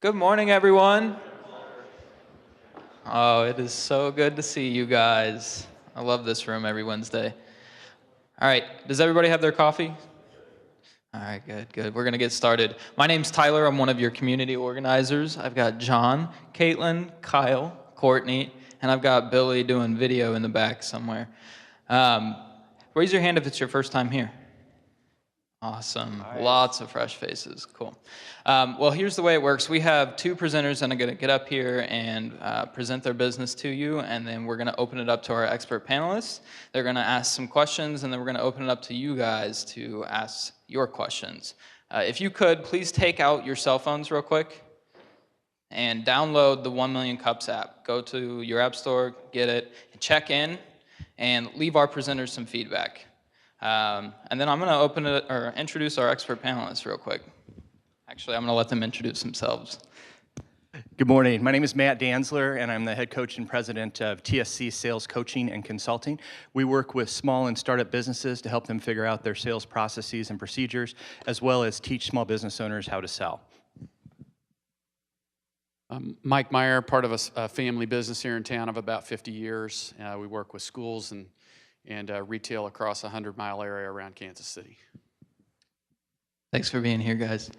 Good morning, everyone. Oh, it is so good to see you guys. I love this room every Wednesday. All right, does everybody have their coffee? All right, good. We're going to get started. My name's Tyler. I'm one of your community organizers. I've got John, Caitlin, Kyle, Courtney, and I've got Billy doing video in the back somewhere. Raise your hand if it's your first time here. Awesome. Nice. Lots of fresh faces. Cool. Well, here's the way it works. We have two presenters that are going to get up here and present their business to you, and then we're going to open it up to our expert panelists. They're going to ask some questions, and then we're going to open it up to you guys to ask your questions. If you could, please take out your cell phones real quick and download the 1 Million Cups app. Go to your app store, get it, check in, and leave our presenters some feedback. And then I'm going to introduce our expert panelists real quick. Actually, I'm going to let them introduce themselves. Good morning. My name is Matt Danzler, and I'm the head coach and president of TSC Sales Coaching and Consulting. We work with small and startup businesses to help them figure out their sales processes and procedures, as well as teach small business owners how to sell. Mike Meyer, part of a family business here in town of about 50 years. We work with schools and retail across a 100-mile area around Kansas City. Thanks for being here, guys.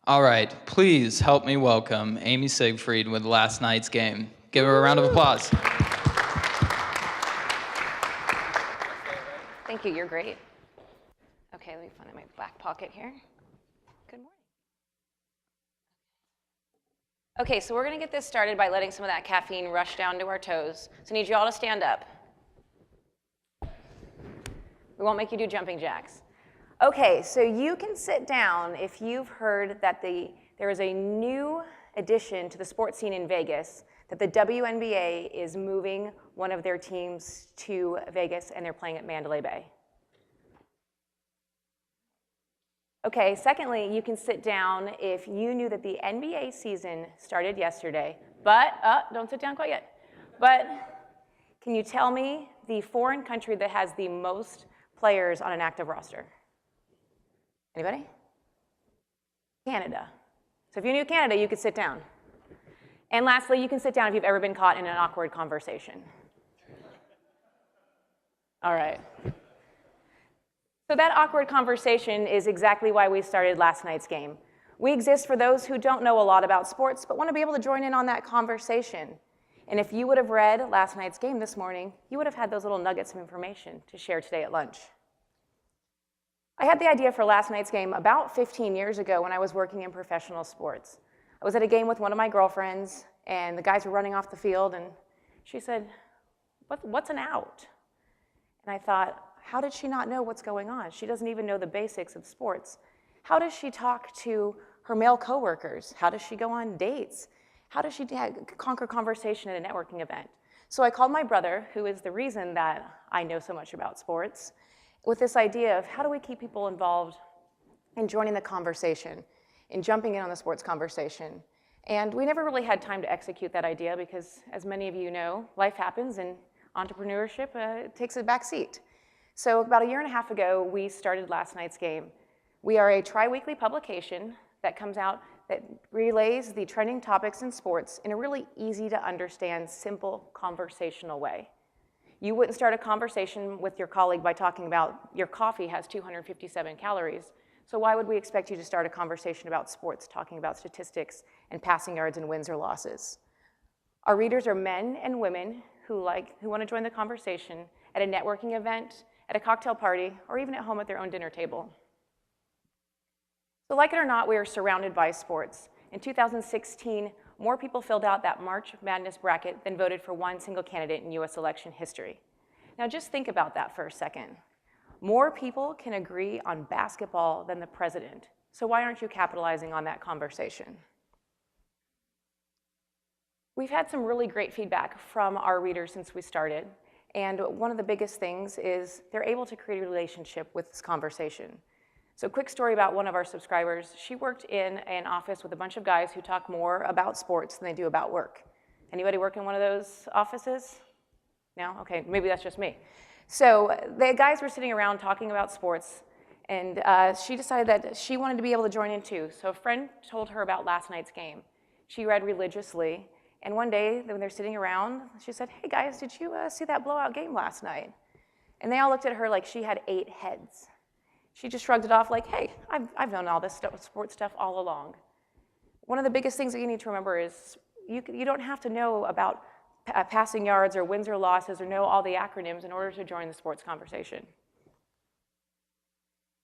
All right, please help me welcome Amy Siegfried with last night's game. Give her a round of applause. Thank you, you're great. Okay, let me find my back pocket here. Good morning. Okay, so we're gonna get this started by letting some of that caffeine rush down to our toes. So I need you all to stand up. We won't make you do jumping jacks. Okay, so you can sit down if you've heard that there is a new addition to the sports scene in Vegas, that the WNBA is moving one of their teams to Vegas and they're playing at Mandalay Bay. Okay, secondly, you can sit down if you knew that the NBA season started yesterday, but, don't sit down quite yet. But can you tell me the foreign country that has the most players on an active roster? Anybody? Canada. So if you knew Canada, you could sit down. And lastly, you can sit down if you've ever been caught in an awkward conversation. All right. So that awkward conversation is exactly why we started last night's game. We exist for those who don't know a lot about sports, but want to be able to join in on that conversation. And if you would have read last night's game this morning, you would have had those little nuggets of information to share today at lunch. I had the idea for last night's game about 15 years ago when I was working in professional sports. I was at a game with one of my girlfriends, and the guys were running off the field, and she said, "What's an out?" And I thought, how did she not know what's going on? She doesn't even know the basics of sports. How does she talk to her male coworkers? How does she go on dates? How does she conquer conversation at a networking event? So I called my brother, who is the reason that I know so much about sports, with this idea of how do we keep people involved in joining the conversation, in jumping in on the sports conversation. And we never really had time to execute that idea because, as many of you know, life happens and entrepreneurship takes a back seat. So about a year and a half ago, we started last night's game. We are a tri-weekly publication that comes out that relays the trending topics in sports in a really easy to understand, simple conversational way. You wouldn't start a conversation with your colleague by talking about your coffee has 257 calories. So why would we expect you to start a conversation about sports, talking about statistics and passing yards and wins or losses? Our readers are men and women who want to join the conversation at a networking event, at a cocktail party, or even at home at their own dinner table. So like it or not, we are surrounded by sports. In 2016, more people filled out that March Madness bracket than voted for one single candidate in US election history. Now just think about that for a second. More people can agree on basketball than the president. So why aren't you capitalizing on that conversation? We've had some really great feedback from our readers since we started. And one of the biggest things is they're able to create a relationship with this conversation. So quick story about one of our subscribers. She worked in an office with a bunch of guys who talk more about sports than they do about work. Anybody work in one of those offices? No? Okay, maybe that's just me. So the guys were sitting around talking about sports, and she decided that she wanted to be able to join in too. So a friend told her about last night's game. She read religiously. And one day, when they're sitting around, she said, "Hey guys, did you see that blowout game last night?" And they all looked at her like she had 8 heads. She just shrugged it off like, "Hey, I've known all this sports stuff all along." One of the biggest things that you need to remember is you don't have to know about passing yards or wins or losses or know all the acronyms in order to join the sports conversation.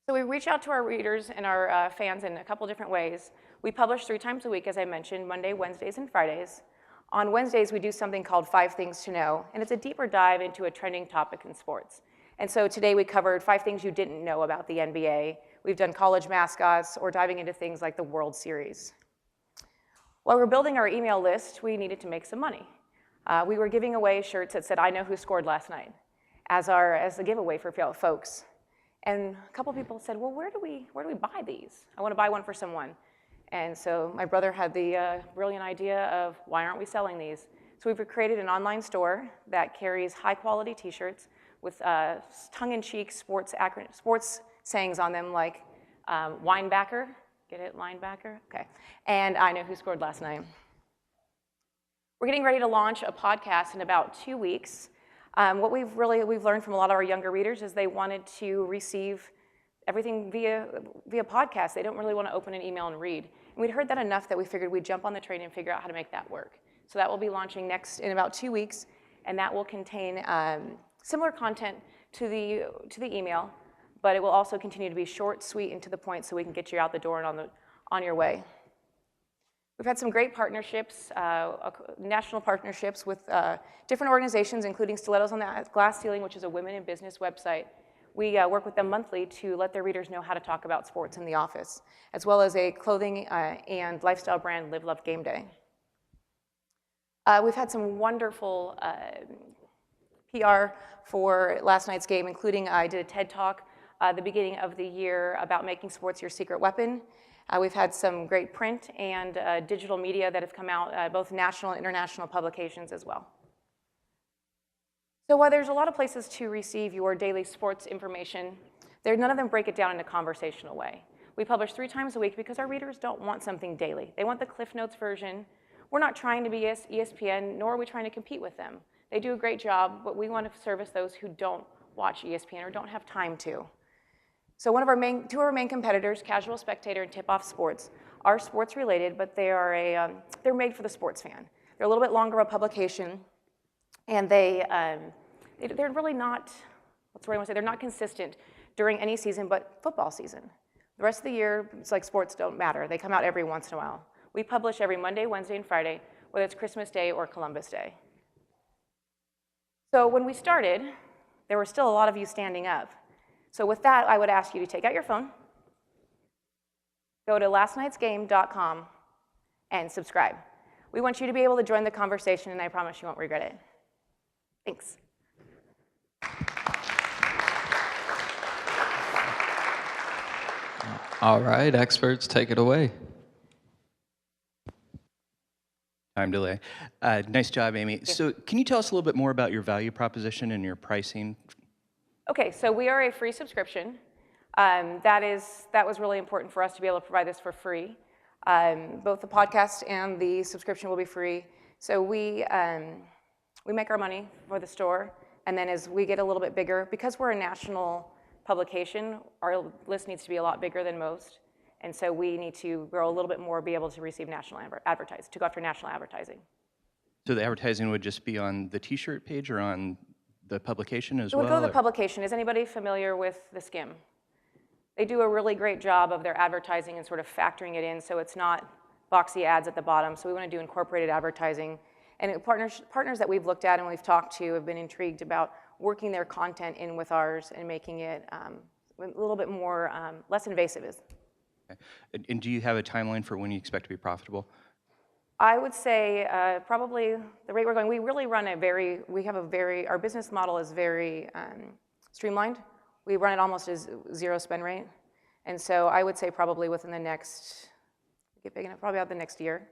So we reach out to our readers and our fans in a couple different ways. We publish 3 times a week, as I mentioned, Monday, Wednesdays, and Fridays. On Wednesdays, we do something called 5 Things to Know, and it's a deeper dive into a trending topic in sports. And so today we covered 5 things you didn't know about the NBA. We've done college mascots or diving into things like the World Series. While we were building our email list, we needed to make some money. We were giving away shirts that said, "I know who scored last night," as a giveaway for folks. And a couple people said, "Well, where do we buy these? I want to buy one for someone." And so my brother had the brilliant idea of, why aren't we selling these? So we've created an online store that carries high-quality T-shirts with tongue-in-cheek sports sayings on them, like "Winebacker," get it, linebacker? Okay. And "I know who scored last night." We're getting ready to launch a podcast in about 2 weeks. What we've learned from a lot of our younger readers is they wanted to receive everything via podcast. They don't really want to open an email and read. And we'd heard that enough that we figured we'd jump on the train and figure out how to make that work. So that will be launching in about 2 weeks, and that will contain similar content to the email, but it will also continue to be short, sweet, and to the point, so we can get you out the door and on your way. We've had some great partnerships, national partnerships with different organizations, including Stilettos on the Glass Ceiling, which is a women in business website. We work with them monthly to let their readers know how to talk about sports in the office, as well as a clothing and lifestyle brand, Live Love Game Day. We've had some wonderful PR for last night's game, including I did a TED Talk at the beginning of the year about making sports your secret weapon. We've had some great print and digital media that have come out, both national and international publications as well. So while there's a lot of places to receive your daily sports information, none of them break it down in a conversational way. We publish 3 times a week because our readers don't want something daily. They want the Cliff Notes version. We're not trying to be ESPN, nor are we trying to compete with them. They do a great job, but we want to service those who don't watch ESPN or don't have time to. So two of our main competitors, Casual Spectator and Tip Off Sports, are sports related, but they're made for the sports fan. They're a little bit longer of a publication, and they're really not, they're not consistent during any season but football season. The rest of the year, it's like sports don't matter. They come out every once in a while. We publish every Monday, Wednesday, and Friday, whether it's Christmas Day or Columbus Day. So when we started, there were still a lot of you standing up. So with that, I would ask you to take out your phone, go to lastnightsgame.com, and subscribe. We want you to be able to join the conversation, and I promise you won't regret it. Thanks. All right, experts, take it away. Time delay. Nice job, Amy. So can you tell us a little bit more about your value proposition and your pricing? Okay, so we are a free subscription. That was really important for us to be able to provide this for free. Both the podcast and the subscription will be free. So we make our money for the store, and then as we get a little bit bigger, because we're a national publication, our list needs to be a lot bigger than most, and so we need to grow a little bit more, be able to receive national to go after national advertising. So the advertising would just be on the T-shirt page or on the publication as So well? we'll go to the publication. Is anybody familiar with the Skim? They do a really great job of their advertising and sort of factoring it in so it's not boxy ads at the bottom. So we want to do incorporated advertising. And partners that we've looked at and we've talked to have been intrigued about working their content in with ours and making it a little bit more, less invasive. Okay. And do you have a timeline for when you expect to be profitable? I would say probably the rate we're going, we really run our business model is very streamlined. We run it almost as zero spend rate. And so I would say probably within the next, probably about the next year.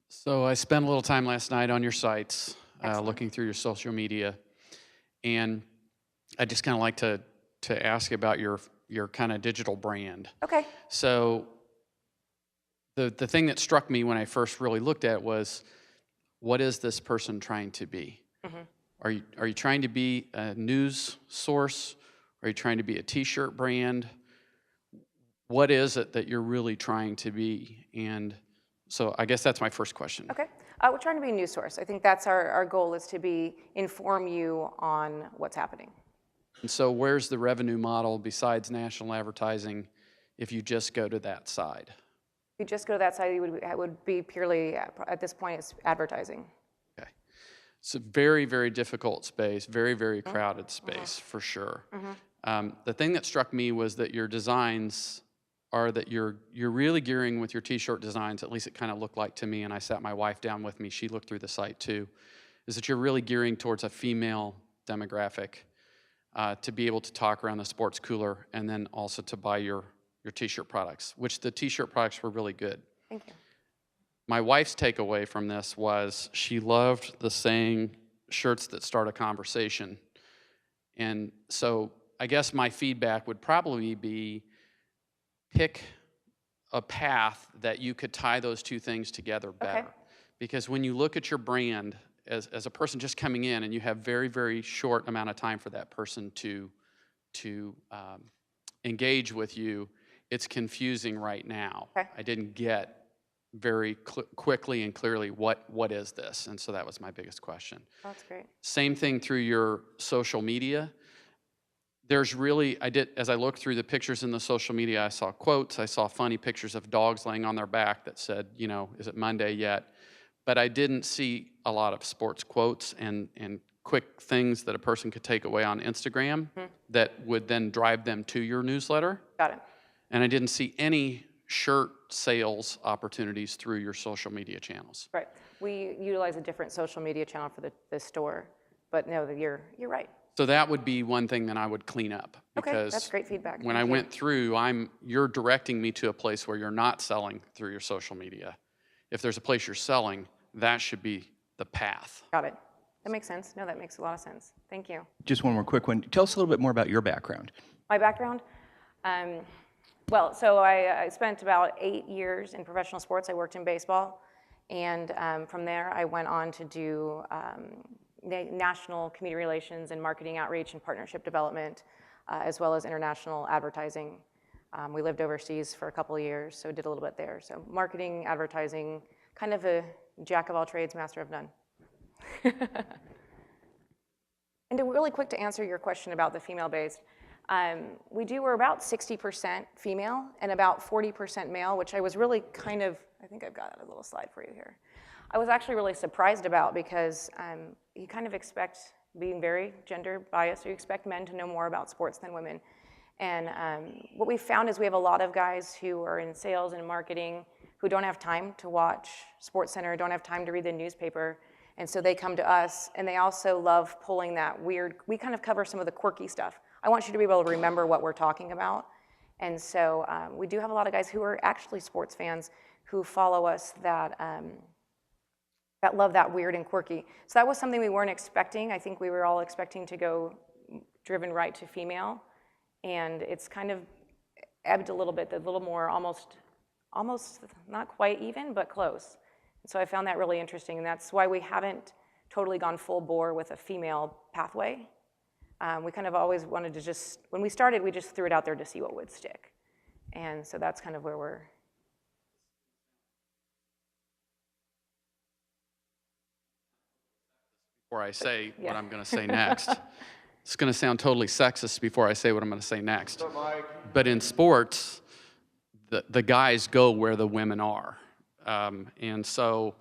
So I spent a little time last night on your sites, looking through your social media, and I just kind of like to ask about your kind of digital brand. Okay. So the thing that struck me when I first really looked at it was, what is this person trying to be? Are you trying to be a news source? Are you trying to be a T-shirt brand? What is it that you're really trying to be? And so I guess that's my first question. Okay. We're trying to be a news source. I think that's our goal, is to inform you on what's happening. And so where's the revenue model besides national advertising if you just go to that side? If you just go to that side, it would be purely, at this point, it's advertising. Okay. It's a very, very difficult space, very, very crowded space, for sure. The thing that struck me was that your designs are that you're really gearing with your T-shirt designs, at least it kind of looked like to me, and I sat my wife down with me, she looked through the site too, is that you're really gearing towards a female demographic to be able to talk around the sports cooler and then also to buy your T-shirt products, which the T-shirt products were really good. Thank you. My wife's takeaway from this was she loved the saying, shirts that start a conversation. And so I guess my feedback would probably be, pick a path that you could tie those two things together better. Okay. Because when you look at your brand as a person just coming in, and you have very, very short amount of time for that person to engage with you, it's confusing right now. Okay. I didn't get very quickly and clearly what is this, and so that was my biggest question. That's great. Same thing through your social media. There's really, as I looked through the pictures in the social media, I saw quotes, I saw funny pictures of dogs laying on their back that said, you know, is it Monday yet? But I didn't see a lot of sports quotes and quick things that a person could take away on Instagram that would then drive them to your newsletter. Got it. And I didn't see any shirt sales opportunities through your social media channels. Right. We utilize a different social media channel for the store, but no, you're right. So that would be one thing that I would clean up. Okay, Because that's great feedback. when Thank I you. went through, you're directing me to a place where you're not selling through your social media. If there's a place you're selling, that should be the path. Got it. That makes sense. No, that makes a lot of sense. Thank you. Just one more quick one. Tell us a little bit more about your background. My background? Well, so I spent about 8 years in professional sports. I worked in baseball. And from there, I went on to do national community relations and marketing outreach and partnership development, as well as international advertising. We lived overseas for a couple of years, so did a little bit there. So marketing, advertising, kind of a jack of all trades, master of none. And really quick to answer your question about the female-based, we're about 60% female and about 40% male, which I was really I think I've got a little slide for you here. I was actually really surprised about, because you kind of expect, being very gender biased, you expect men to know more about sports than women. And what we found is we have a lot of guys who are in sales and marketing who don't have time to watch SportsCenter, don't have time to read the newspaper, and so they come to us, and they also love pulling that weird, we kind of cover some of the quirky stuff. I want you to be able to remember what we're talking about. And so we do have a lot of guys who are actually sports fans who follow us that love that weird and quirky. So that was something we weren't expecting. I think we were all expecting to go driven right to female, and it's kind of ebbed a little bit, a little more almost not quite even, but close. So I found that really interesting, and that's why we haven't totally gone full bore with a female pathway. We kind of always wanted to when we started, we just threw it out there to see what would stick. And so that's kind of where we're. Before I say Yeah. what I'm going to say next. It's going to sound totally sexist before I say what I'm going to say next. But in sports, the guys go where the women are. And so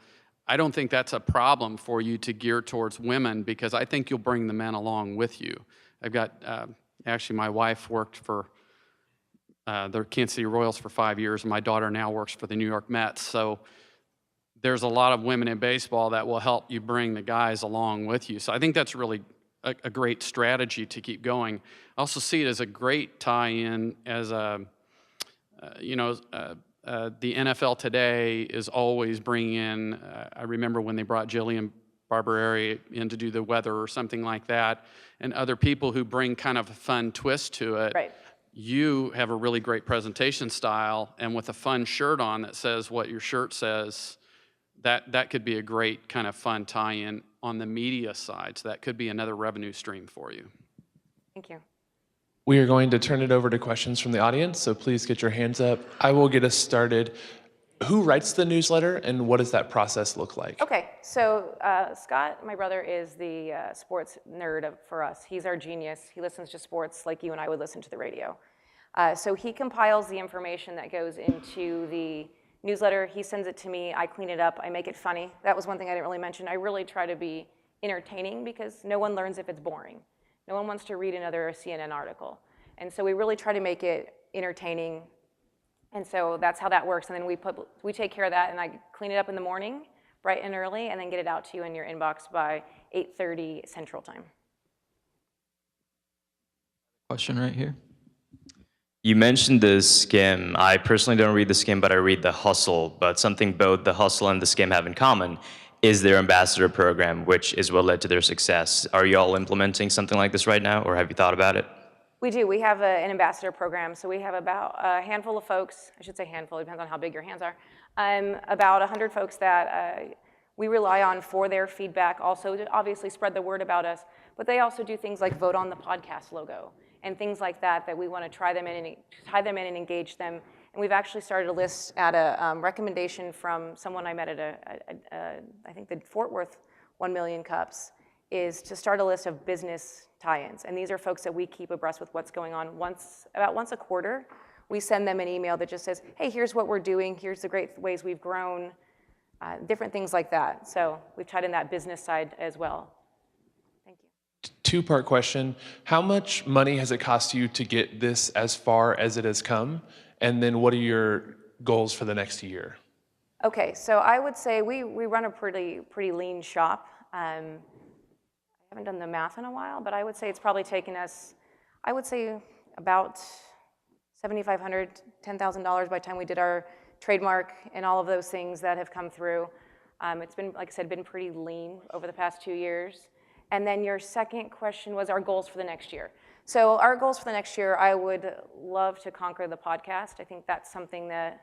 I don't think that's a problem for you to gear towards women, because I think you'll bring the men along with you. I've got, actually my wife worked for the Kansas City Royals for 5 years, and my daughter now works for the New York Mets. So there's a lot of women in baseball that will help you bring the guys along with you. So I think that's really a great strategy to keep going. I also see it as a great tie-in as the NFL today is always bringing in, I remember when they brought Jillian Barberary in to do the weather or something like that, and other people who bring kind of a fun twist to it. Right. you have a really great presentation style, and with a fun shirt on that says what your shirt says, that could be a great kind of fun tie-in on the media side. So that could be another revenue stream for you. Thank you. We are going to turn it over to questions from the audience, so please get your hands up. I will get us started. Who writes the newsletter, and what does that process look like? Okay, so Scott, my brother, is the sports nerd for us. He's our genius. He listens to sports like you and I would listen to the radio. So he compiles the information that goes into the newsletter. He sends it to me. I clean it up. I make it funny. That was one thing I didn't really mention. I really try to be entertaining because no one learns if it's boring. No one wants to read another CNN article. And so we really try to make it entertaining. And so that's how that works. And then we take care of that, and I clean it up in the morning, bright and early, and then get it out to you in your inbox by 8:30 Central Time. Question right here. You mentioned the Skim. I personally don't read the Skim, but I read the Hustle. But something both the Hustle and the Skim have in common is their ambassador program, which is what led to their success. Are you all implementing something like this right now, or have you thought about it? We do. We have an ambassador program. So we have about a handful of folks, I should say handful, it depends on how big your hands are, about 100 folks that we rely on for their feedback, also to obviously spread the word about us, but they also do things like vote on the podcast logo and things like that we want to tie them in and engage them. And we've actually started a list at a recommendation from someone I met at I think the Fort Worth 1 Million Cups, is to start a list of business tie-ins. And these are folks that we keep abreast with what's going on. About once a quarter, we send them an email that just says, hey, here's what we're doing, here's the great ways we've grown, different things like that. So we've tied in that business side as well. Thank you. Two-part question. How much money has it cost you to get this as far as it has come? And then what are your goals for the next year? Okay, so I would say we run a pretty lean shop. I haven't done the math in a while, but I would say it's probably taken us, I would say about $7,500, $10,000 by the time we did our trademark and all of those things that have come through. It's been, like I said, been pretty lean over the past 2 years. And then your second question was our goals for the next year. So our goals for the next year, I would love to conquer the podcast. I think that's something that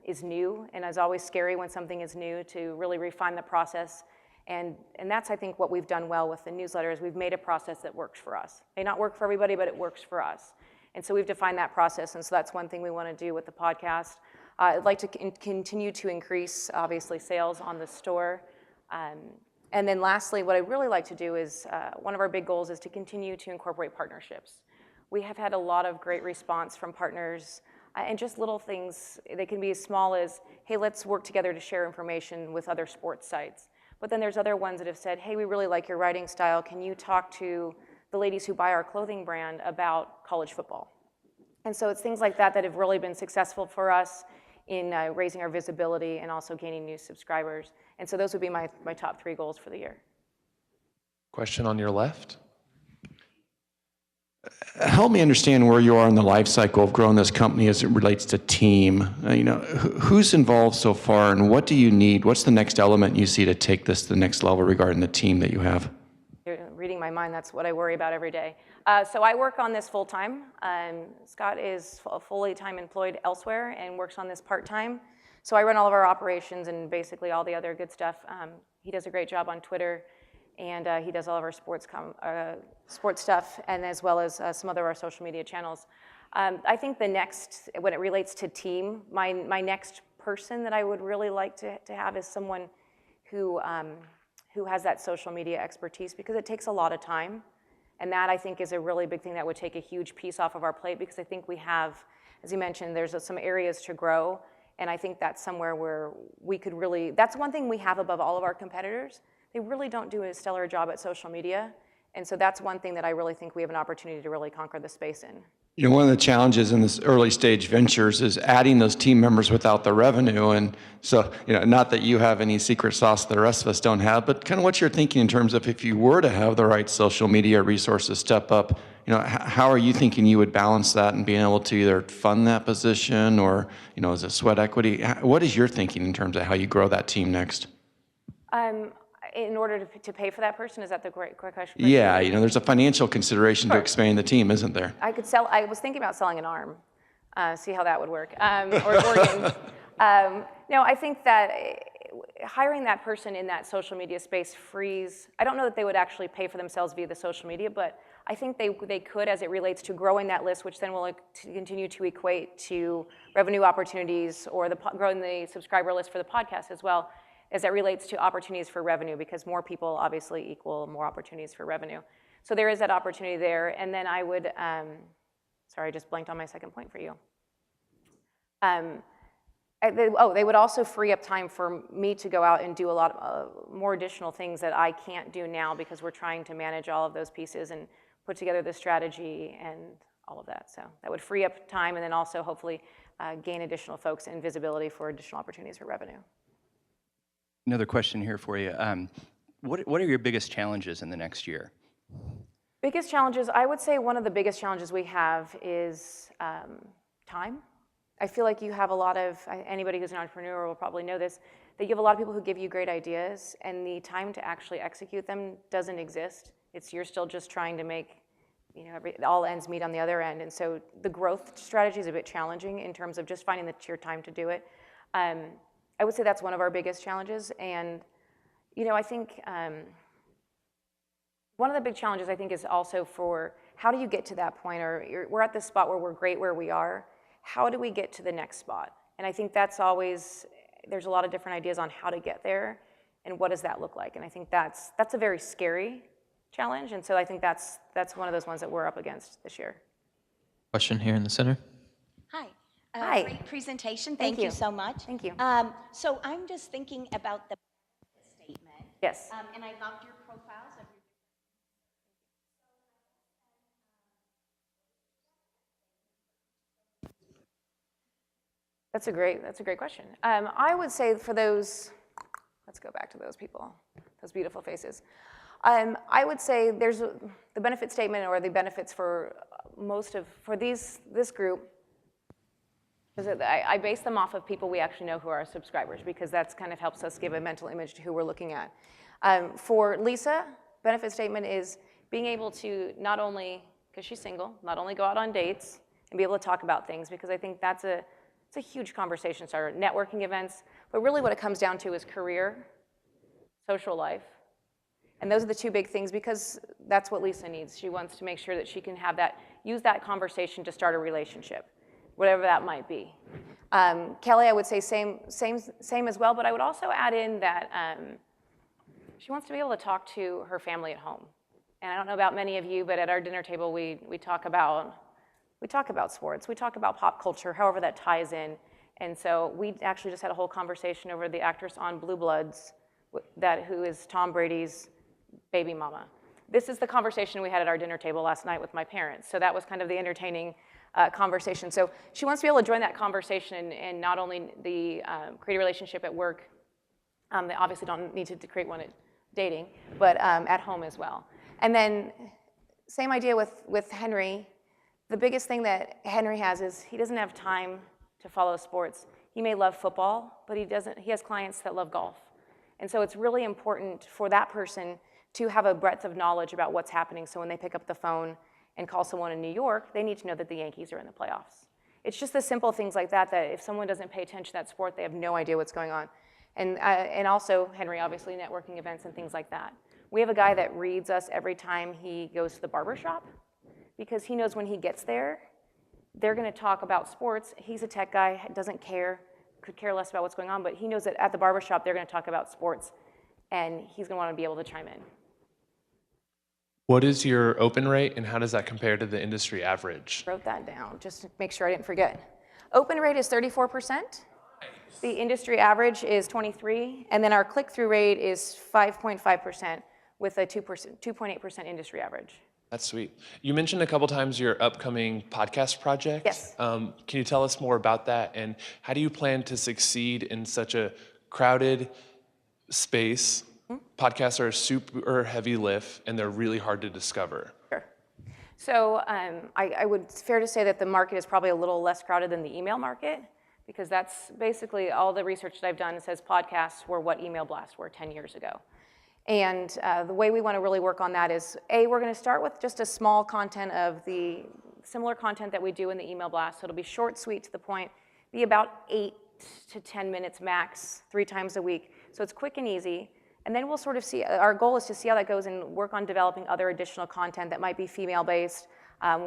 is new, and is always scary when something is new, to really refine the process. And that's, I think, what we've done well with the newsletter, is we've made a process that works for us. It may not work for everybody, but it works for us. And so we've defined that process, and so that's one thing we want to do with the podcast. I'd like to continue to increase, obviously, sales on the store. And then lastly, what I'd really like to do is, one of our big goals is to continue to incorporate partnerships. We have had a lot of great response from partners, and just little things. They can be as small as, hey, let's work together to share information with other sports sites. But then there's other ones that have said, hey, we really like your writing style. Can you talk to the ladies who buy our clothing brand about college football? And so it's things like that that have really been successful for us in raising our visibility and also gaining new subscribers. And so those would be my top 3 goals for the year. Question on your left. Help me understand where you are in the life cycle of growing this company as it relates to team. Who's involved so far, and what do you need? What's the next element you see to take this to the next level regarding the team that you have? You're reading my mind. That's what I worry about every day. So I work on this full-time. Scott is fully time employed elsewhere and works on this part-time. So I run all of our operations and basically all the other good stuff. He does a great job on Twitter, and he does all of our sports stuff, and as well as some other of our social media channels. I think the next, when it relates to team, my next person that I would really like to have is someone who has that social media expertise, because it takes a lot of time. And that, I think, is a really big thing that would take a huge piece off of our plate, because I think we have, as you mentioned, there's some areas to grow. And I think that's somewhere where we could really, that's one thing we have above all of our competitors. They really don't do a stellar job at social media. And so that's one thing that I really think we have an opportunity to really conquer the space in. One of the challenges in this early stage ventures is adding those team members without the revenue. And so, not that you have any secret sauce that the rest of us don't have, but kind of what you're thinking in terms of, if you were to have the right social media resources step up, how are you thinking you would balance that and being able to either fund that position or, is it sweat equity? What is your thinking in terms of how you grow that team next? in order to pay for that person, is that the correct question? Yeah, there's a financial consideration to Sure. expanding the team, isn't there? I was thinking about selling an arm, see how that would work, or organ. No, I think that hiring that person in that social media space frees, I don't know that they would actually pay for themselves via the social media, but I think they could as it relates to growing that list, which then will continue to equate to revenue opportunities or growing the subscriber list for the podcast as well, as it relates to opportunities for revenue, because more people obviously equal more opportunities for revenue. So there is that opportunity there. And then I would, sorry, I just blanked on my second point for you. They would also free up time for me to go out and do a lot of more additional things that I can't do now because we're trying to manage all of those pieces and put together the strategy and all of that. So that would free up time and then also hopefully gain additional folks and visibility for additional opportunities for revenue. Another question here for you. What are your biggest challenges in the next year? Biggest challenges, I would say one of the biggest challenges we have is time. I feel like you have a lot of, anybody who's an entrepreneur will probably know this, that you have a lot of people who give you great ideas and the time to actually execute them doesn't exist. You're still just trying to make, all ends meet on the other end. And so the growth strategy is a bit challenging in terms of just finding your time to do it. I would say that's one of our biggest challenges. And, I think one of the big challenges I think is also for how do you get to that point, or we're at this spot where we're great where we are. How do we get to the next spot? And I think that's always, there's a lot of different ideas on how to get there and what does that look like. And I think that's a very scary challenge. And so I think that's one of those ones that we're up against this year. Question here in the center. Hi. Hi. Great presentation. Thank Thank you you so much. Thank you. So I'm just thinking about the statement. Yes. And I loved your profiles of your That's a great question. I would say for those, let's go back to those people, those beautiful faces. I would say there's the benefit statement or the benefits for this group, because I base them off of people we actually know who are our subscribers, because that's kind of helps us give a mental image to who we're looking at. For Lisa, benefit statement is being able to not only, because she's single, not only go out on dates and be able to talk about things, because I think it's a huge conversation starter, networking events, but really what it comes down to is career, social life. And those are the two big things, because that's what Lisa needs. She wants to make sure that she can use that conversation to start a relationship, whatever that might be. Kelly, I would say same as well, but I would also add in that she wants to be able to talk to her family at home. And I don't know about many of you, but at our dinner table, we talk about sports, we talk about pop culture, however that ties in. And so we actually just had a whole conversation over the actress on Blue Bloods, who is Tom Brady's baby mama. This is the conversation we had at our dinner table last night with my parents. So that was kind of the entertaining conversation. So she wants to be able to join that conversation and not only create a relationship at work, they obviously don't need to create one at dating, but at home as well. And then same idea with Henry. The biggest thing that Henry has is he doesn't have time to follow sports. He may love football, but he has clients that love golf. And so it's really important for that person to have a breadth of knowledge about what's happening. So when they pick up the phone and call someone in New York, they need to know that the Yankees are in the playoffs. It's just the simple things like that if someone doesn't pay attention to that sport, they have no idea what's going on. And also, Henry, obviously, networking events and things like that. We have a guy that reads us every time he goes to the barber shop, because he knows when he gets there, they're going to talk about sports. He's a tech guy, doesn't care, could care less about what's going on, but he knows that at the barbershop, they're going to talk about sports, and he's going to want to be able to chime in. What is your open rate, and how does that compare to the industry average? Wrote that down just to make sure I didn't forget. Open rate is 34%. The industry average is 23%, and then our click-through rate is 5.5% with a 2.8% industry average. That's sweet. You mentioned a couple times your upcoming podcast project. Yes. Can you tell us more about that, and how do you plan to succeed in such a crowded space? Podcasts are a super heavy lift, and they're really hard to discover. Sure. So I would fair to say that the market is probably a little less crowded than the email market, because that's basically all the research that I've done says podcasts were what email blasts were 10 years ago. And the way we want to really work on that is, we're going to start with just a small content of the similar content that we do in the email blast. So it'll be short, sweet, to the point, be about 8 to 10 minutes max, 3 times a week. So it's quick and easy. And then we'll sort of see, our goal is to see how that goes and work on developing other additional content that might be female-based.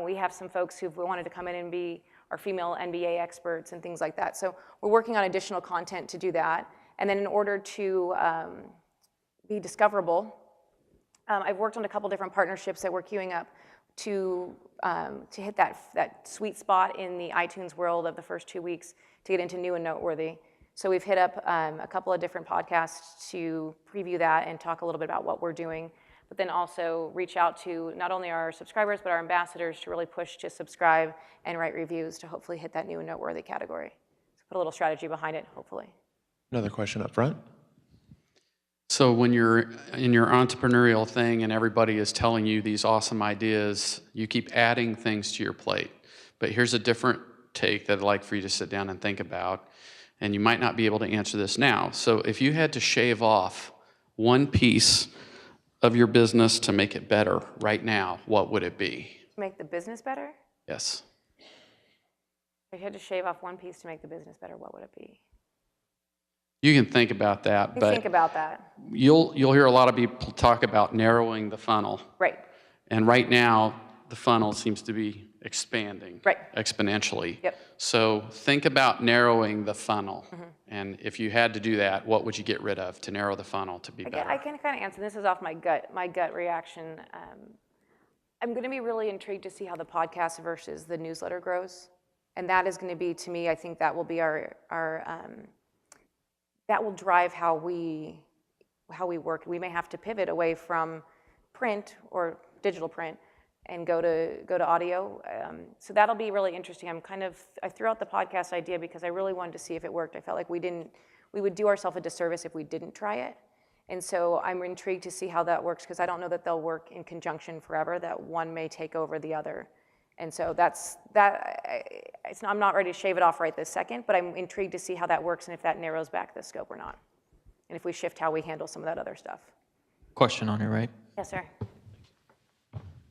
We have some folks who've wanted to come in and be our female NBA experts and things like that. So we're working on additional content to do that. And then in order to be discoverable, I've worked on a couple different partnerships that we're queuing up to hit that sweet spot in the iTunes world of the first 2 weeks to get into new and noteworthy. So we've hit up a couple of different podcasts to preview that and talk a little bit about what we're doing, but then also reach out to not only our subscribers, but our ambassadors to really push to subscribe and write reviews to hopefully hit that new and noteworthy category. So put a little strategy behind it, hopefully. Another question up front. So when you're in your entrepreneurial thing and everybody is telling you these awesome ideas, you keep adding things to your plate. But here's a different take that I'd like for you to sit down and think about. And you might not be able to answer this now. So if you had to shave off one piece of your business to make it better right now, what would it be? To make the business better? Yes. If you had to shave off one piece to make the business better, what would it be? You can think about that, but Think about that. you'll hear a lot of people talk about narrowing the funnel. Right. And right now, the funnel seems to be expanding Right. exponentially. Yep. So think about narrowing the funnel. And if you had to do that, what would you get rid of to narrow the funnel to be better? I can kind of answer. This is off my gut reaction. I'm going to be really intrigued to see how the podcast versus the newsletter grows. And that is going to be, to me, I think that will be our that will drive how we work. We may have to pivot away from print or digital print and go to audio. So that'll be really interesting. I threw out the podcast idea because I really wanted to see if it worked. I felt like we would do ourselves a disservice if we didn't try it. And so I'm intrigued to see how that works because I don't know that they'll work in conjunction forever, that one may take over the other. And so I'm not ready to shave it off right this second, but I'm intrigued to see how that works and if that narrows back the scope or not. And if we shift how we handle some of that other stuff. Question on it, right? Yes, sir.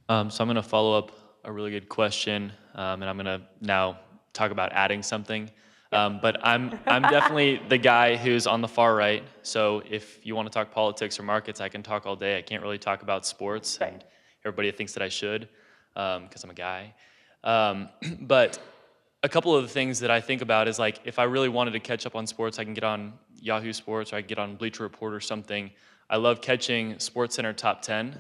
So I'm going to follow up a really good question, and I'm going to now talk about adding something. But I'm definitely the guy who's on the far right. So if you want to talk politics or markets, I can talk all day. I can't really talk about sports, Right. and everybody thinks that I should because I'm a guy. But a couple of the things that I think about is like if I really wanted to catch up on sports, I can get on Yahoo Sports or I can get on Bleacher Report or something. I love catching SportsCenter Top 10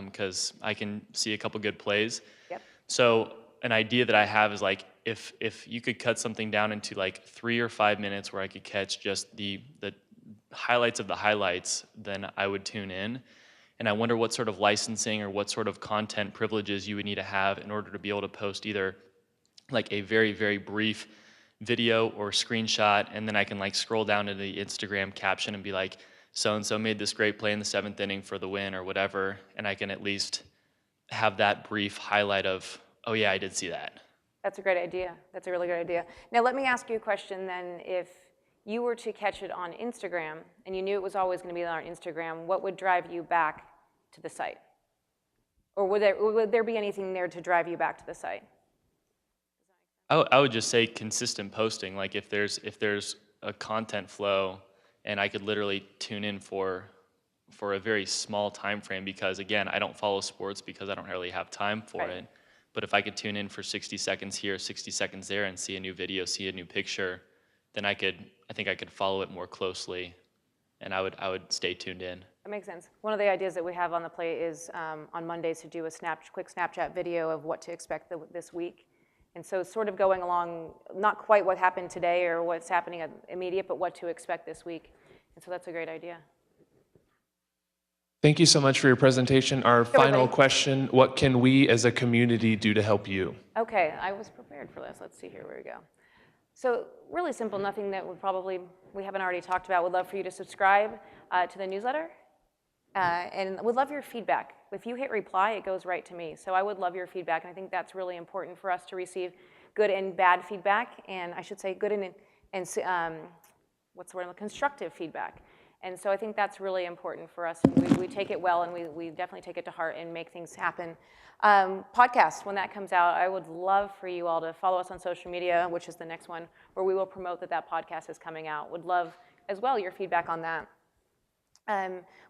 because I can see a couple good plays. Yep. So an idea that I have is like if you could cut something down into like 3 or 5 minutes where I could catch just the highlights of the highlights, then I would tune in. And I wonder what sort of licensing or what sort of content privileges you would need to have in order to be able to post either like a very, very brief video or screenshot, and then I can like scroll down to the Instagram caption and be like, so-and-so made this great play in the 7th inning for the win or whatever, and I can at least have that brief highlight of, oh yeah, I did see that. That's a great idea. That's a really good idea. Now let me ask you a question then. If you were to catch it on Instagram and you knew it was always going to be on Instagram, what would drive you back to the site? Or would there be anything there to drive you back to the site? I would just say consistent posting. Like if there's a content flow, and I could literally tune in for a very small time frame, because again, I don't follow sports because I don't really have time for Right. it. But if I could tune in for 60 seconds here, 60 seconds there, and see a new video, see a new picture, then I think I could follow it more closely, and I would stay tuned in. That makes sense. One of the ideas that we have on the plate is on Mondays to do a quick Snapchat video of what to expect this week. And so sort of going along, not quite what happened today or what's happening immediate, but what to expect this week. And so that's a great idea. Thank you so much for your presentation. Our final buddy. question, what can we as a community do to help you? Okay, I was prepared for this. Let's see here, where we go. So really simple, nothing that we haven't already talked about. Would love for you to subscribe to the newsletter. And would love your feedback. If you hit reply, it goes right to me. So I would love your feedback. And I think that's really important for us to receive good and bad feedback. And I should say good and what's the word? Constructive feedback. And so I think that's really important for us. We take it well, and we definitely take it to heart and make things happen. Podcast, when that comes out, I would love for you all to follow us on social media, which is the next one, where we will promote that podcast is coming out. Would love, as well, your feedback on that.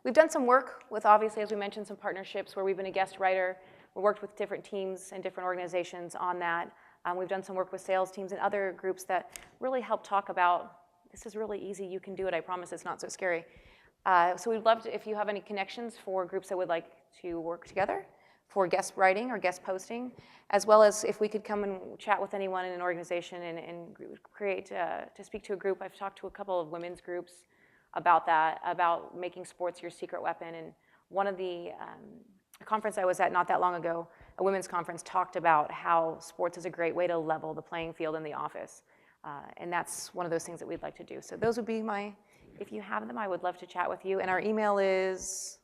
We've done some work with, obviously, as we mentioned, some partnerships where we've been a guest writer. We worked with different teams and different organizations on that. We've done some work with sales teams and other groups that really help talk about, this is really easy, you can do it, I promise it's not so scary. So we'd love to, if you have any connections for groups that would like to work together for guest writing or guest posting, as well as if we could come and chat with anyone in an organization and create, to speak to a group. I've talked to a couple of women's groups about that, about making sports your secret weapon. And one of the conference I was at not that long ago, a women's conference, talked about how sports is a great way to level the playing field in the office. And that's one of those things that we'd like to do. So those would be my, if you have them, I would love to chat with you. And our email is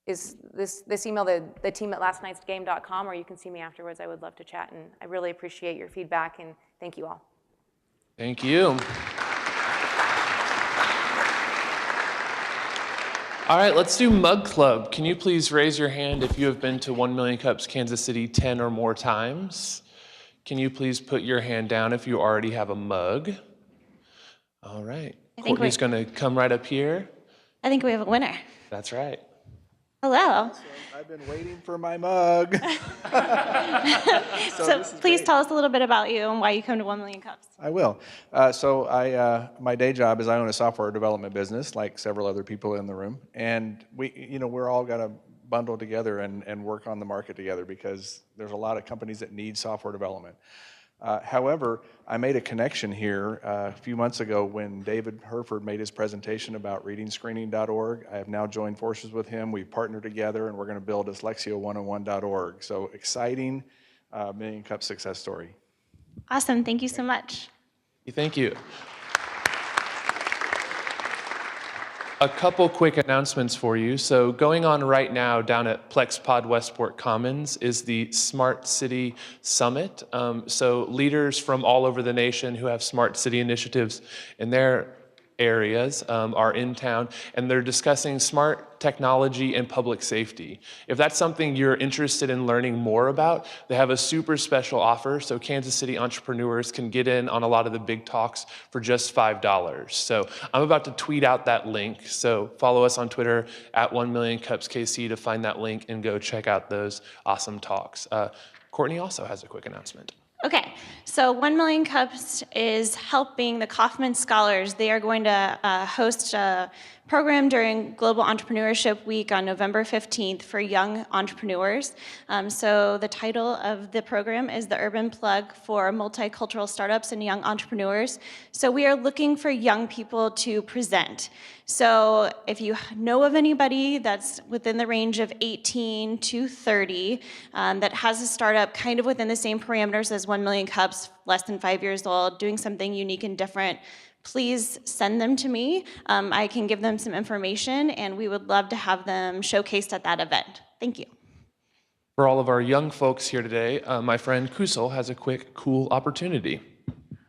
this email, the team at lastnightsgame.com, or you can see me afterwards. I would love to chat, and I really appreciate your feedback, and thank you all. Thank you. All right, let's do Mug Club. Can you please raise your hand if you have been to 1 Million Cups Kansas City 10 or more times? Can you please put your hand down if you already have a mug? All right. Courtney's going to come right up here. I think we have a winner. That's right. Hello. I've been waiting for my mug. So please tell us a little bit about you and why you come to 1 Million Cups. I will. My day job is I own a software development business, like several other people in the room, and we're all got to bundle together and work on the market together because there's a lot of companies that need software development. However, I made a connection here a few months ago when David Herford made his presentation about readingscreening.org. I have now joined forces with him. We've partnered together, and we're going to build dyslexia101.org. So exciting Million Cup success story. Awesome. Thank you so much. Thank you. A couple quick announcements for you. So going on right now down at PlexPod Westport Commons is the Smart City Summit. So leaders from all over the nation who have smart city initiatives in their areas are in town, and they're discussing smart technology and public safety. If that's something you're interested in learning more about, they have a super special offer, so Kansas City entrepreneurs can get in on a lot of the big talks for just $5. So I'm about to tweet out that link, so follow us on Twitter at 1 Million Cups KC to find that link and go check out those awesome talks. Courtney also has a quick announcement. Okay, so 1 Million Cups is helping the Kauffman Scholars. They are going to host a program during Global Entrepreneurship Week on November 15th for young entrepreneurs. So the title of the program is the Urban Plug for Multicultural Startups and Young Entrepreneurs. So we are looking for young people to present. So if you know of anybody that's within the range of 18 to 30 that has a startup kind of within the same parameters as 1 Million Cups, less than 5 years old, doing something unique and different, please send them to me. I can give them some information, and we would love to have them showcased at that event. Thank you. For all of our young folks here today, my friend Kusal has a quick, cool opportunity.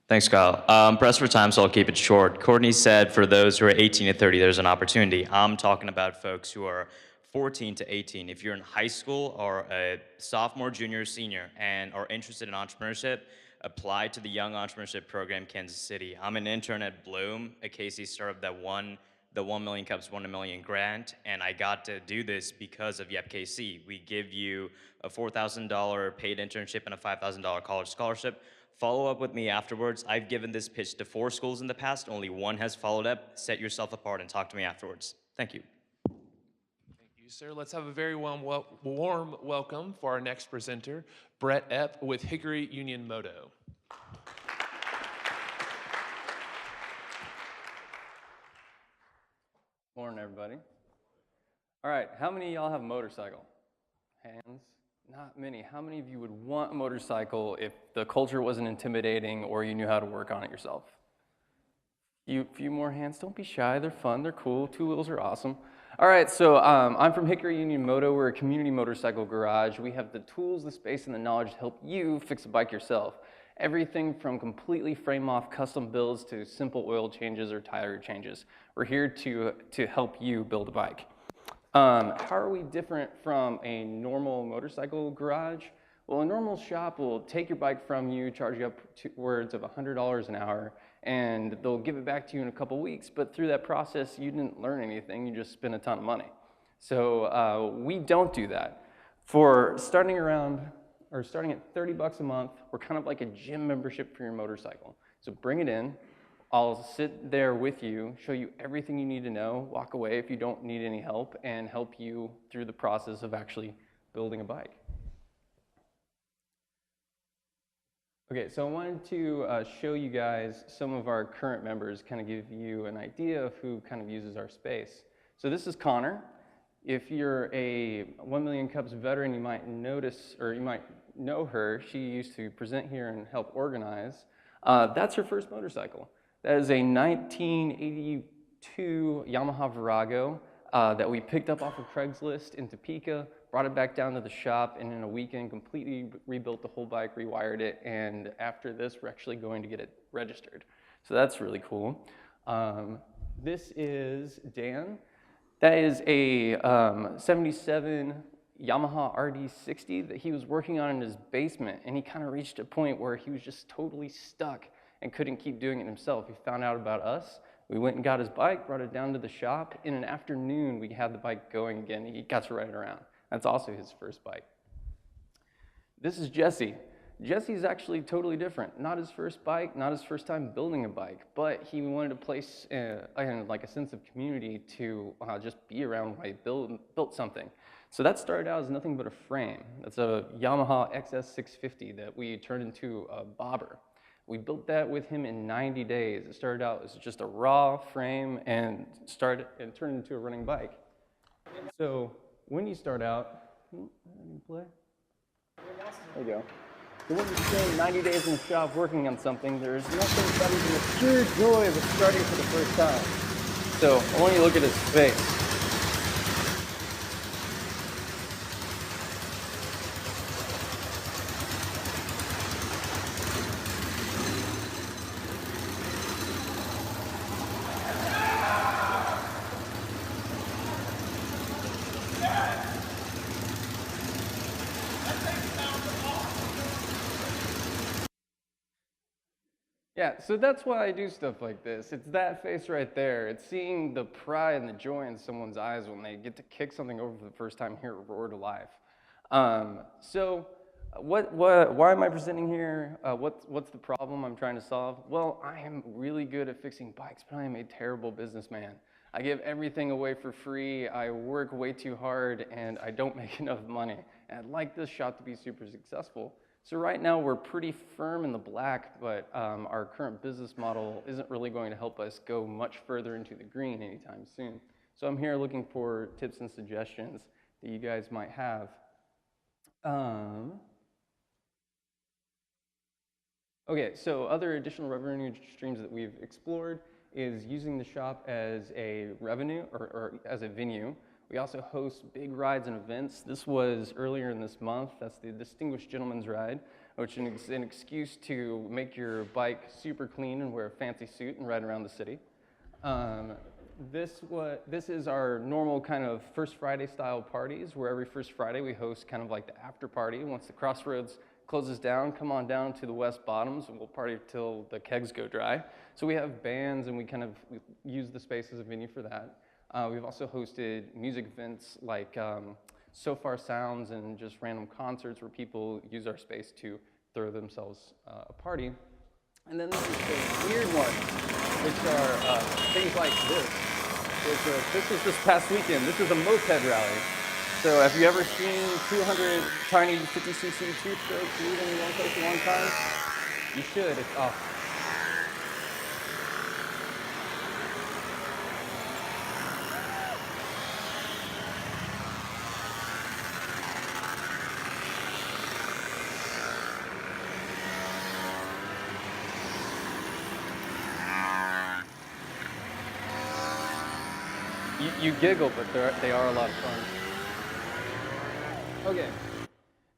Thanks, Kyle. Pressed for time, so I'll keep it short. Courtney said for those who are 18 to 30, there's an opportunity. I'm talking about folks who are 14 to 18. If you're in high school or a sophomore, junior, senior, and are interested in entrepreneurship, apply to the Young Entrepreneurship Program, Kansas City. I'm an intern at Bloom, a KC startup that won the 1 Million Cups 1 Million grant, and I got to do this because of Yep KC. We give you a $4,000 paid internship and a $5,000 college scholarship. Follow up with me afterwards. I've given this pitch to 4 schools in the past. Only 1 has followed up. Set yourself apart and talk to me afterwards. Thank you. Thank you, sir. Let's have a very warm welcome for our next presenter, Brett Epp with Hickory Union Moto. Morning, everybody. All right, how many of y'all have a motorcycle? Hands? Not many. How many of you would want a motorcycle if the culture wasn't intimidating or you knew how to work on it yourself? Few more hands. Don't be shy. They're fun. They're cool. 2 wheels are awesome. All right, so I'm from Hickory Union Moto. We're a community motorcycle garage. We have the tools, the space, and the knowledge to help you fix a bike yourself. Everything from completely frame-off custom builds to simple oil changes or tire changes. We're here to help you build a bike. How are we different from a normal motorcycle garage? Well, a normal shop will take your bike from you, charge you upwards of $100 an hour, and they'll give it back to you in a couple weeks. But through that process, you didn't learn anything. You just spent a ton of money. So we don't do that. For starting at 30 bucks a month, we're kind of like a gym membership for your motorcycle. So bring it in. I'll sit there with you, show you everything you need to know, walk away if you don't need any help, and help you through the process of actually building a bike. Okay, so I wanted to show you guys some of our current members, kind of give you an idea of who kind of uses our space. So this is Connor. If you're a 1 Million Cups veteran, you might notice, or you might know her. She used to present here and help organize. That's her first motorcycle. That is a 1982 Yamaha Virago that we picked up off of Craigslist in Topeka, brought it back down to the shop, and in a weekend completely rebuilt the whole bike, rewired it, and after this, we're actually going to get it registered. So that's really cool. This is Dan. That is a 77 Yamaha RD60 that he was working on in his basement, and he kind of reached a point where he was just totally stuck and couldn't keep doing it himself. He found out about us. We went and got his bike, brought it down to the shop. In an afternoon, we had the bike going again. He got to ride it around. That's also his first bike. This is Jesse. Jesse's actually totally different. Not his first bike, not his first time building a bike, but he wanted a place, like a sense of community to just be around while he built something. So that started out as nothing but a frame. That's a Yamaha XS650 that we turned into a bobber. We built that with him in 90 days. It started out as just a raw frame and turned into a running bike. So when you start out, play? There you go. So when you spend 90 days in the shop working on something, there's nothing better than the pure joy of starting for the first time. So I want you to look at his face. Yeah, so that's why I do stuff like this. It's that face right there. It's seeing the pride and the joy in someone's eyes when they get to kick something over for the first time here at Roar to Life. So why am I presenting here? What's the problem I'm trying to solve? Well, I am really good at fixing bikes, but I am a terrible businessman. I give everything away for free, I work way too hard, and I don't make enough money. And I'd like this shop to be super successful. So right now we're pretty firm in the black, but our current business model isn't really going to help us go much further into the green anytime soon. So I'm here looking for tips and suggestions that you guys might have. Okay, so other additional revenue streams that we've explored is using the shop as a revenue or as a venue. We also host big rides and events. This was earlier in this month. That's the Distinguished Gentleman's Ride, which is an excuse to make your bike super clean and wear a fancy suit and ride around the city. This is our normal kind of First Friday style parties, where every First Friday we host kind of like the after party. Once the Crossroads closes down, come on down to the West Bottoms and we'll party till the kegs go dry. So we have bands and we kind of use the space as a venue for that. We've also hosted music events like So Far Sounds and just random concerts where people use our space to throw themselves a party. And then there's the weird ones, which are things like this. This was this past weekend. This is a moped rally. So have you ever seen 200 tiny 50cc two-strokes moving in one place at one time? You should. It's awesome. You giggle, but they are a lot of fun. Okay,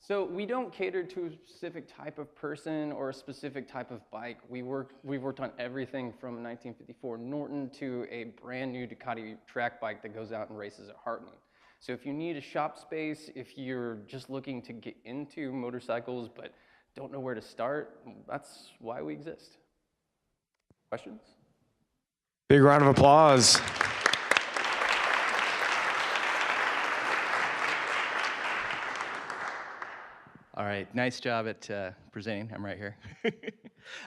So we don't cater to a specific type of person or a specific type of bike. We've worked on everything from a 1954 Norton to a brand new Ducati track bike that goes out and races at Heartland. So if you need a shop space, if you're just looking to get into motorcycles but don't know where to start, that's why we exist. Questions? Big round of applause. All right, nice job at presenting. I'm right here.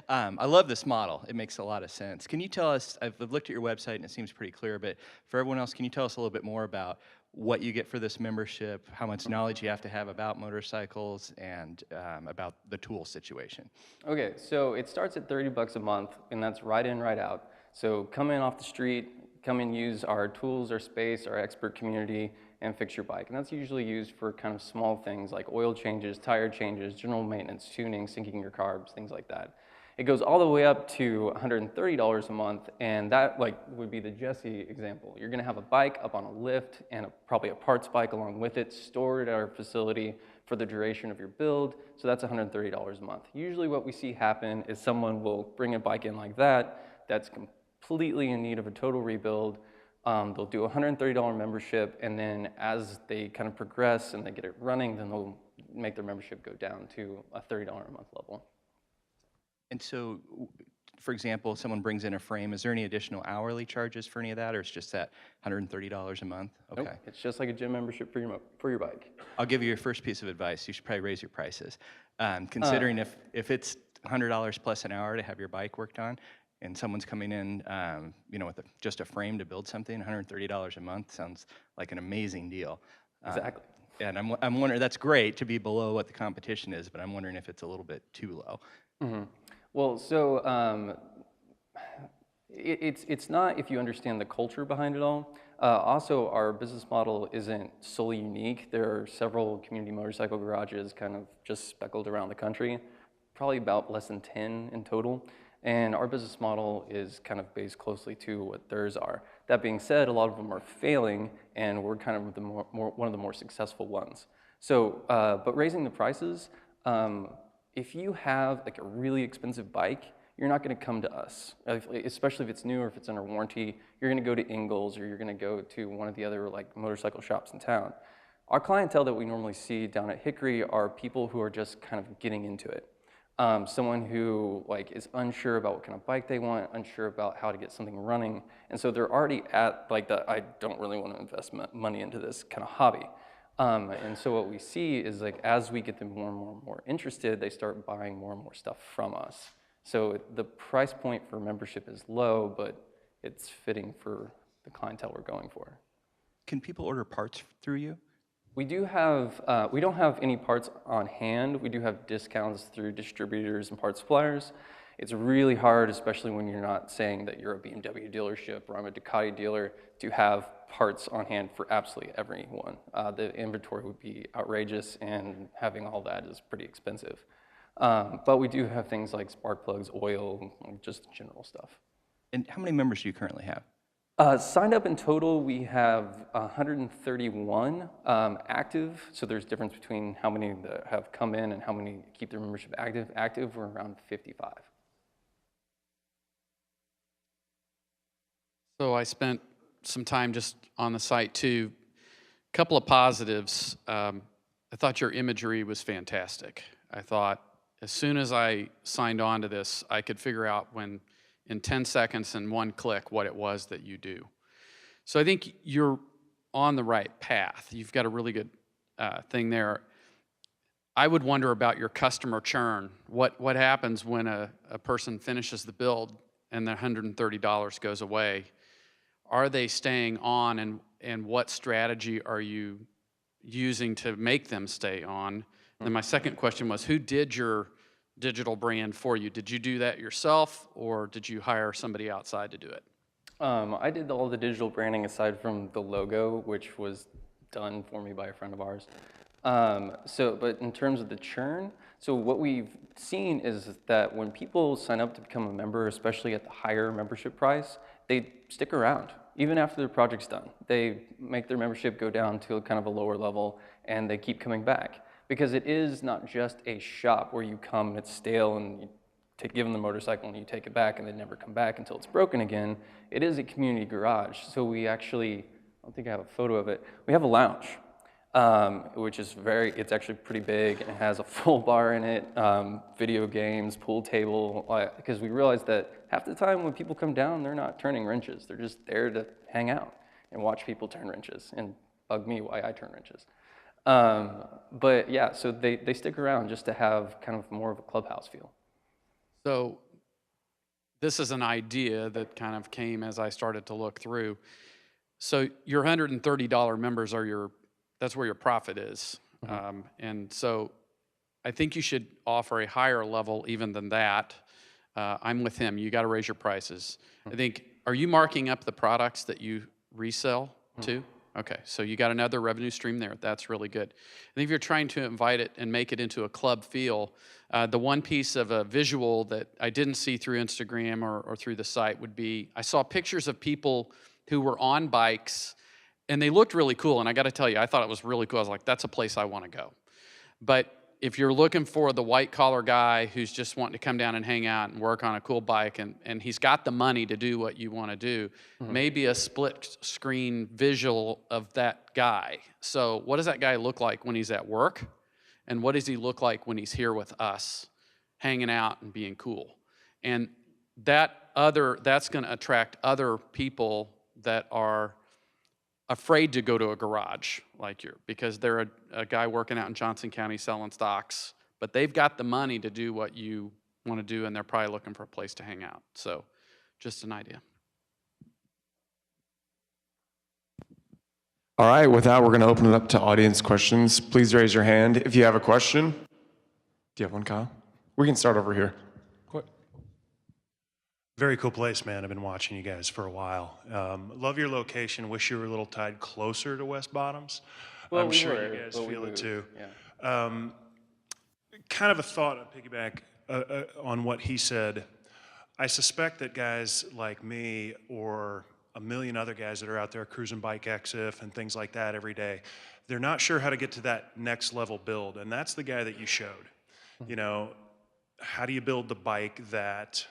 I love this model. It makes a lot of sense. Can you tell us, I've looked at your website and it seems pretty clear, but for everyone else, can you tell us a little bit more about what you get for this membership, how much knowledge you have to have about motorcycles, and about the tool situation? Okay, so it starts at $30 a month, and that's right in, right out. So come in off the street, come and use our tools, our space, our expert community, and fix your bike. And that's usually used for kind of small things like oil changes, tire changes, general maintenance, tuning, syncing your carbs, things like that. It goes all the way up to $130 a month, and that would be the Jesse example. You're gonna have a bike up on a lift and probably a parts bike along with it, stored at our facility for the duration of your build, so that's $130 a month. Usually what we see happen is someone will bring a bike in like that, that's completely in need of a total rebuild. They'll do a $130 membership, and then as they kind of progress and they get it running, then they'll make their membership go down to a $30 a month level. And so, for example, someone brings in a frame, is there any additional hourly charges for any of that, or it's just that $130 a month? Okay. Nope, it's just like a gym membership for your bike. I'll give you your first piece of advice. You should probably raise your prices. Considering if it's $100 plus an hour to have your bike worked on, and someone's coming in, with just a frame to build something, $130 a month sounds like an amazing deal. Exactly. And I'm wondering, that's great to be below what the competition is, but I'm wondering if it's a little bit too low. Mm-hmm. Well, so it's not if you understand the culture behind it all. Also, our business model isn't solely unique. There are several community motorcycle garages kind of just speckled around the country, probably about less than 10 in total. And our business model is kind of based closely to what theirs are. That being said, a lot of them are failing, and we're kind of one of the more successful ones. So, but raising the prices, if you have like a really expensive bike, you're not going to come to us, especially if it's new or if it's under warranty. You're going to go to Ingalls, or you're going to go to one of the other like motorcycle shops in town. Our clientele that we normally see down at Hickory are people who are just kind of getting into it. Someone who is unsure about what kind of bike they want, unsure about how to get something running, and so they're already at I don't really want to invest money into this kind of hobby. And so what we see is as we get them more and more interested, they start buying more and more stuff from us. So the price point for membership is low, but it's fitting for the clientele we're going for. Can people order parts through you? We do have, we don't have any parts on hand. We do have discounts through distributors and parts suppliers. It's really hard, especially when you're not saying that you're a BMW dealership or I'm a Ducati dealer, to have parts on hand for absolutely everyone. The inventory would be outrageous, and having all that is pretty expensive. But we do have things like spark plugs, oil, just general stuff. And how many members do you currently have? Signed up in total, we have 131 active. So there's difference between how many that have come in and how many keep their membership active. Active, we're around 55. So I spent some time just on the site too. A couple of positives. I thought your imagery was fantastic. I thought as soon as I signed on to this, I could figure out in 10 seconds and one click what it was that you do. So I think you're on the right path. You've got a really good thing there. I would wonder about your customer churn. What happens when a person finishes the build and the $130 goes away? Are they staying on, and what strategy are you using to make them stay on? And then my second question was, who did your digital brand for you? Did you do that yourself, or did you hire somebody outside to do it? I did all the digital branding aside from the logo, which was done for me by a friend of ours. But in terms of the churn, so what we've seen is that when people sign up to become a member, especially at the higher membership price, they stick around. Even after their project's done, they make their membership go down to kind of a lower level, and they keep coming back. because it is not just a shop where you come and it's stale and you give them the motorcycle and you take it back and they never come back until it's broken again. It is a community garage. So we actually, I don't think I have a photo of it, we have a lounge, which is it's actually pretty big and has a full bar in it, video games, pool table, because we realized that half the time when people come down, they're not turning wrenches. They're just there to hang out and watch people turn wrenches and bug me why I turn wrenches. But yeah, so they stick around just to have kind of more of a clubhouse feel. So this is an idea that kind of came as I started to look through. So your $130 members are that's where your profit is. And so I think you should offer a higher level even than that. I'm with him, you gotta raise your prices. I think, are you marking up the products that you resell too? Okay, so you got another revenue stream there. That's really good. I think if you're trying to invite it and make it into a club feel, the one piece of a visual that I didn't see through Instagram or through the site would be, I saw pictures of people who were on bikes and they looked really cool. And I got to tell you, I thought it was really cool. I was like, that's a place I want to go. But if you're looking for the white collar guy who's just wanting to come down and hang out and work on a cool bike and he's got the money to do what you want to do, maybe a split screen visual of that guy. So what does that guy look like when he's at work? And what does he look like when he's here with us, hanging out and being cool? And that's going to attract other people that are afraid to go to a garage like because they're a guy working out in Johnson County selling stocks, but they've got the money to do what you want to do, and they're probably looking for a place to hang out. So just an idea. All right, with that, we're going to open it up to audience questions. Please raise your hand if you have a question. Do you have one, Kyle? We can start over here. Very cool place, man. I've been watching you guys for a while. Love your location. Wish you were a little tied closer to West Bottoms. Well, I'm sure you guys feel it too. Yeah. Kind of a thought, a piggyback on what he said. I suspect that guys like me or a million other guys that are out there cruising Bike XF and things like that every day, they're not sure how to get to that next level build. And that's the guy that you showed. You know, how do you build the bike that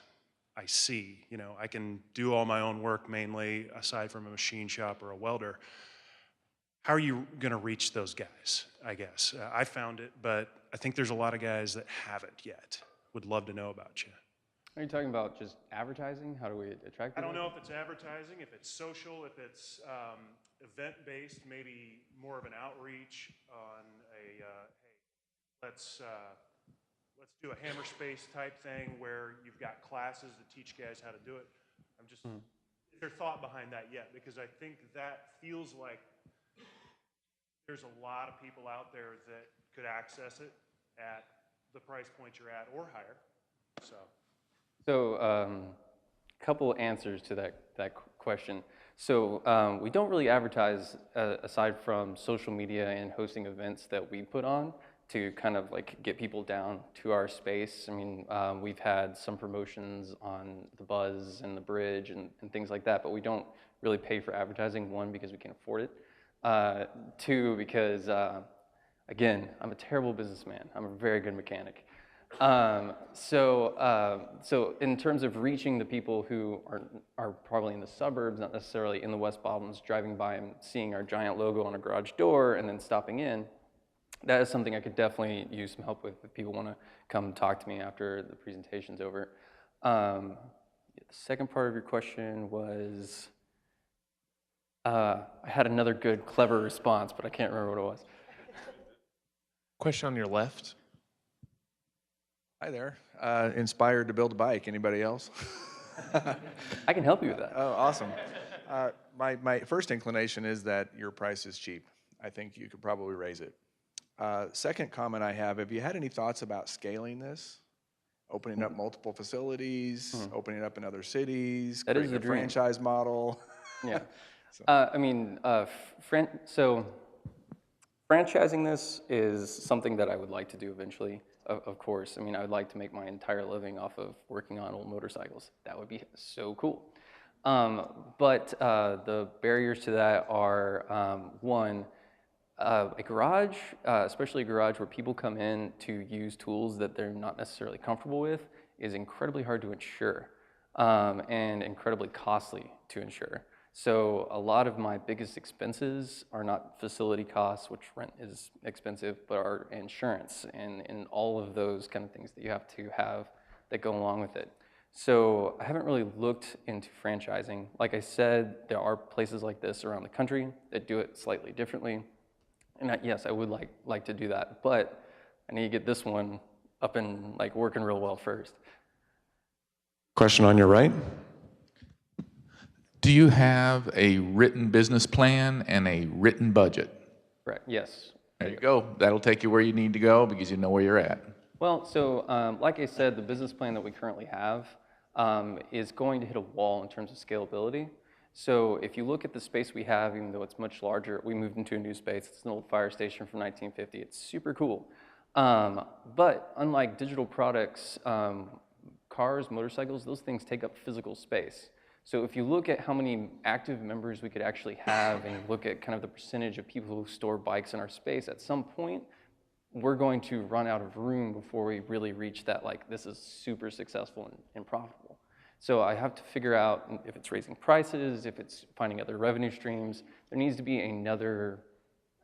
I see? You know, I can do all my own work mainly aside from a machine shop or a welder. How are you going to reach those guys, I guess? I found it, but I think there's a lot of guys that haven't yet. Would love to know about you. Are you talking about just advertising? How do we attract people? I don't know if it's advertising, if it's social, if it's event-based, maybe more of an outreach on a, hey, let's do a hammer space type thing where you've got classes that teach guys how to do it. I'm just, is there thought behind that yet? Because I think that feels like there's a lot of people out there that could access it at the price point you're at or higher. So couple answers to that question. So we don't really advertise aside from social media and hosting events that we put on to kind of like get people down to our space. I mean, we've had some promotions on the Buzz and the Bridge and things like that, but we don't really pay for advertising. One, because we can't afford it. Two, because again, I'm a terrible businessman. I'm a very good mechanic. So in terms of reaching the people who are probably in the suburbs, not necessarily in the West Bottoms, driving by and seeing our giant logo on a garage door and then stopping in, that is something I could definitely use some help with if people want to come talk to me after the presentation's over. The second part of your question was, I had another good, clever response, but I can't remember what it was. Question on your left. Hi there. Inspired to build a bike. Anybody else? I can help you with that. Oh, awesome. My first inclination is that your price is cheap. I think you could probably raise it. Second comment I have you had any thoughts about scaling this? Opening up multiple facilities, opening up in other cities, that creating is the a dream. franchise model? Yeah. I mean, so franchising this is something that I would like to do eventually, of course. I mean, I would like to make my entire living off of working on old motorcycles. That would be so cool. But the barriers to that are, one, A garage, especially a garage where people come in to use tools that they're not necessarily comfortable with, is incredibly hard to insure and incredibly costly to insure. So a lot of my biggest expenses are not facility costs, which rent is expensive, but are insurance and all of those kind of things that you have to have that go along with it. So I haven't really looked into franchising. Like I said, there are places like this around the country that do it slightly differently. And yes, I would like to do that, but I need to get this one up and like working real well first. Question on your right. Do you have a written business plan and a written budget? Correct, yes. There you go. That'll take you where you need to go because you know where you're at. Well, so like I said, the business plan that we currently have is going to hit a wall in terms of scalability. So if you look at the space we have, even though it's much larger, we moved into a new space. It's an old fire station from 1950. It's super cool. But unlike digital products, cars, motorcycles, those things take up physical space. So if you look at how many active members we could actually have and look at kind of the percentage of people who store bikes in our space, at some point, we're going to run out of room before we really reach that, like, this is super successful and profitable. So I have to figure out if it's raising prices, if it's finding other revenue streams. There needs to be another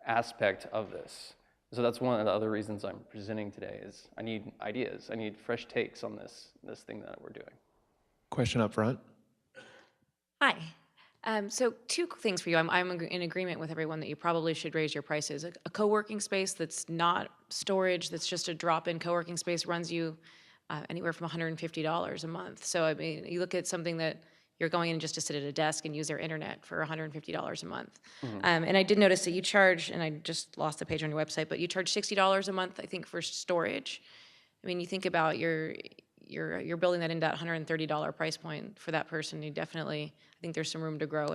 aspect of this. So that's one of the other reasons I'm presenting today is I need ideas. I need fresh takes on this thing that we're doing. Question up front. Hi. So two things for you. I'm in agreement with everyone that you probably should raise your prices. A co-working space that's not storage, that's just a drop-in co-working space runs you anywhere from $150 a month. So I mean, you look at something that you're going in just to sit at a desk and use their internet for $150 a month. Mm-hmm. And I did notice that you charge, and I just lost the page on your website, but you charge $60 a month, I think, for storage. I mean, you think about you're building that into that $130 price point for that person. You definitely, I think there's some room to grow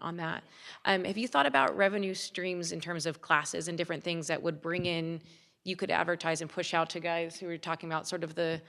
on that. Have you thought about revenue streams in terms of classes and different things that would bring in, you could advertise and push out to guys who are talking about sort of the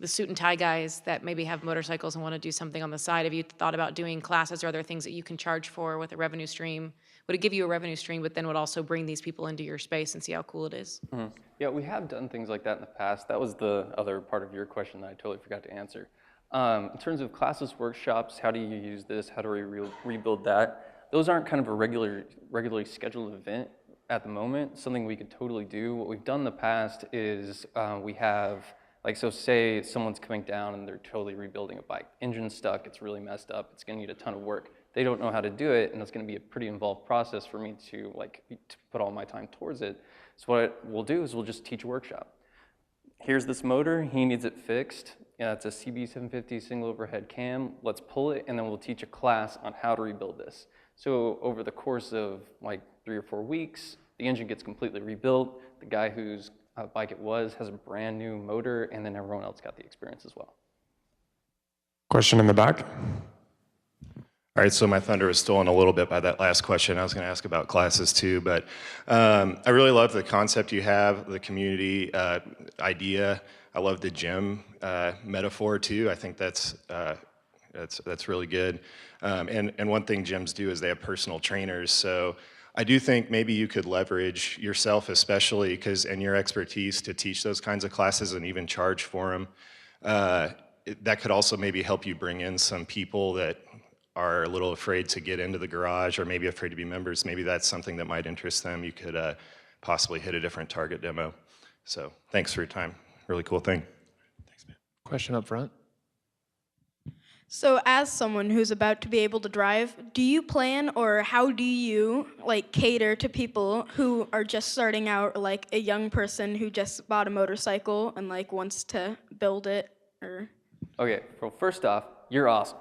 suit and tie guys that maybe have motorcycles and want to do something on the side? Have you thought about doing classes or other things that you can charge for with a revenue stream? Would it give you a revenue stream, but then would also bring these people into your space and see how cool it is? Mm-hmm. Yeah, we have done things like that in the past. That was the other part of your question that I totally forgot to answer. In terms of classes, workshops, how do you use this? How do we rebuild that? Those aren't kind of a regularly scheduled event at the moment, something we could totally do. What we've done in the past is we have, like, so say someone's coming down and they're totally rebuilding a bike. Engine's stuck, it's really messed up, it's gonna need a ton of work. They don't know how to do it, and it's gonna be a pretty involved process for me to put all my time towards it. So what we'll do is we'll just teach a workshop. Here's this motor, he needs it fixed. Yeah, it's a CB750 single overhead cam. Let's pull it, and then we'll teach a class on how to rebuild this. So over the course of like 3 or 4 weeks, the engine gets completely rebuilt. The guy whose bike it was has a brand new motor, and then everyone else got the experience as well. Question in the back. All right, so my thunder was stolen a little bit by that last question. I was going to ask about classes too, but I really love the concept you have, the community idea. I love the gym metaphor too. I think that's really good. And one thing gyms do is they have personal trainers. So I do think maybe you could leverage yourself, especially and your expertise to teach those kinds of classes and even charge for them. That could also maybe help you bring in some people that are a little afraid to get into the garage or maybe afraid to be members. Maybe that's something that might interest them. You could possibly hit a different target demo. So thanks for your time. Really cool thing. Thanks, man. Question up front. So as someone who's about to be able to drive, do you plan or how do you cater to people who are just starting out, like a young person who just bought a motorcycle and wants to build it? Or Okay, well, first off, you're awesome.